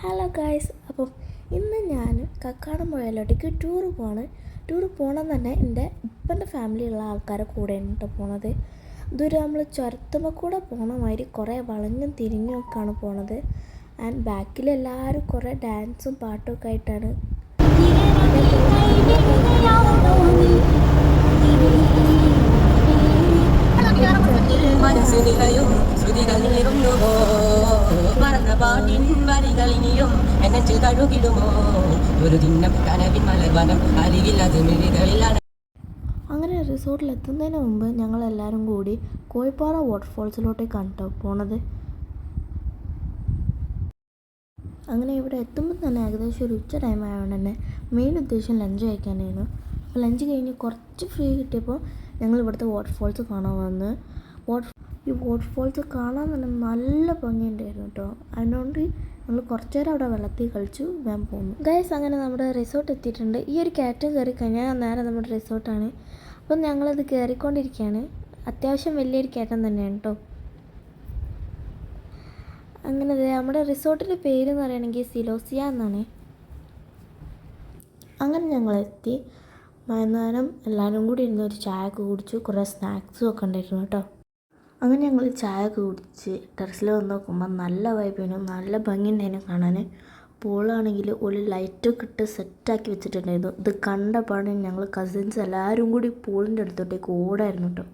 Hello guys, അപ്പം ഇന്ന് ഞാൻ കക്കാടംപുഴയിലോട്ടേക്ക് ടൂറ് പോകണം തന്നെ എൻ്റെ ഇപ്പൻ്റെ ഫാമിലിയുള്ള ആൾക്കാരെ കൂടെയാണ് കേട്ടോ പോണത്. ഇതൊരു നമ്മൾ ചുരത്തുമ്പോൾ കൂടെ പോണ മാതിരി കുറേ വളഞ്ഞും തിരിഞ്ഞും ഒക്കെയാണ് പോണത്. ആൻഡ് ബാക്കിലെല്ലാവരും കുറേ ഡാൻസും പാട്ടും ഒക്കെ ആയിട്ടാണ്. അങ്ങനെ റിസോർട്ടിലെത്തുന്നതിന് മുമ്പ് ഞങ്ങളെല്ലാവരും കൂടി കോഴിപ്പാറ വാട്ടർഫോൾസിലോട്ടേക്കാണ് കേട്ടോ പോണത്. അങ്ങനെ ഇവിടെ എത്തുമ്പോൾ തന്നെ ഏകദേശം ഒരു ഉച്ച ടൈം ആയതുകൊണ്ട് തന്നെ മെയിൻ ഉദ്ദേശം ലഞ്ച് കഴിക്കാനായിരുന്നു. അപ്പോൾ ലഞ്ച് കഴിഞ്ഞ് കുറച്ച് ഫ്രീ കിട്ടിയപ്പോൾ ഞങ്ങൾ ഇവിടുത്തെ വാട്ടർഫോൾസ് കാണാൻ വന്ന്. ഈ വാട്ടർഫോൾസ് കാണാൻ തന്നെ നല്ല ഭംഗിയുണ്ടായിരുന്നു കേട്ടോ. അതിനോണ്ട് നമ്മൾ കുറച്ച് നേരം അവിടെ വെള്ളത്തിൽ കളിച്ചു വേഗം പോന്നു. ഗൈസ്, അങ്ങനെ നമ്മുടെ റിസോർട്ട് എത്തിയിട്ടുണ്ട്. ഈ ഒരു കയറ്റം കയറി കഴിഞ്ഞാൽ നേരെ നമ്മുടെ റിസോർട്ടാണ്. അപ്പം ഞങ്ങളത് കയറിക്കൊണ്ടിരിക്കുകയാണ്. അത്യാവശ്യം വലിയൊരു കയറ്റം തന്നെയാണ് കേട്ടോ. അങ്ങനെ നമ്മുടെ റിസോർട്ടിൻ്റെ പേര് എന്ന് പറയുകയാണെങ്കിൽ സിലോസിയ എന്നാണ്. അങ്ങനെ ഞങ്ങളെത്തി. വൈകുന്നേരം എല്ലാവരും കൂടി ഇരുന്ന് ഒരു ചായ ഒക്കെ കുടിച്ചു. കുറേ സ്നാക്സും ഒക്കെ ഉണ്ടായിരുന്നു കേട്ടോ. അങ്ങനെ ഞങ്ങൾ ചായ ഒക്കെ കുടിച്ച് ടെറസിൽ വന്ന് നോക്കുമ്പോൾ നല്ല വൈബിനും നല്ല ഭംഗിയുണ്ടായിരുന്നു കാണാൻ. പൂളാണെങ്കിൽ ഒരു ലൈറ്റൊക്കെ ഇട്ട് സെറ്റാക്കി വെച്ചിട്ടുണ്ടായിരുന്നു. ഇത് കണ്ടപ്പാണ് ഞങ്ങൾ കസിൻസ് എല്ലാവരും കൂടി പൂളിൻ്റെ അടുത്തോട്ടേക്ക് ഓടായിരുന്നു കേട്ടോ.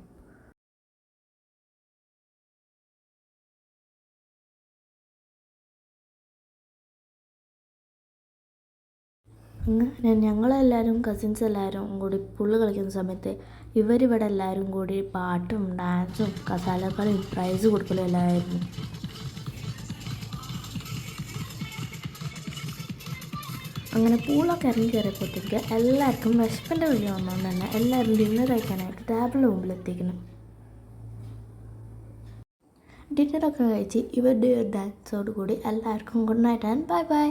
അങ്ങനെ ഞങ്ങളെല്ലാവരും കസിൻസ് എല്ലാവരും കൂടി പുള്ള് കളിക്കുന്ന സമയത്ത് ഇവരിവിടെ എല്ലാവരും കൂടി പാട്ടും ഡാൻസും കസാലക്കളിയും പ്രൈസ് കൊടുക്കലും എല്ലാമായിരുന്നു. അങ്ങനെ പൂളൊക്കെ ഇറങ്ങി കയറിയപ്പോഴത്തേക്ക് എല്ലാവർക്കും വിശപ്പിൻ്റെ വിളി വന്നുകൊണ്ട് തന്നെ എല്ലാവരും ഡിന്നർ കഴിക്കാനായിട്ട് ടേബിളിന് മുമ്പിൽ എത്തിക്കണം. ഡിന്നറൊക്കെ കഴിച്ച് ഇവരുടെ ഡാൻസോട് കൂടി എല്ലാവർക്കും good night and bye bye.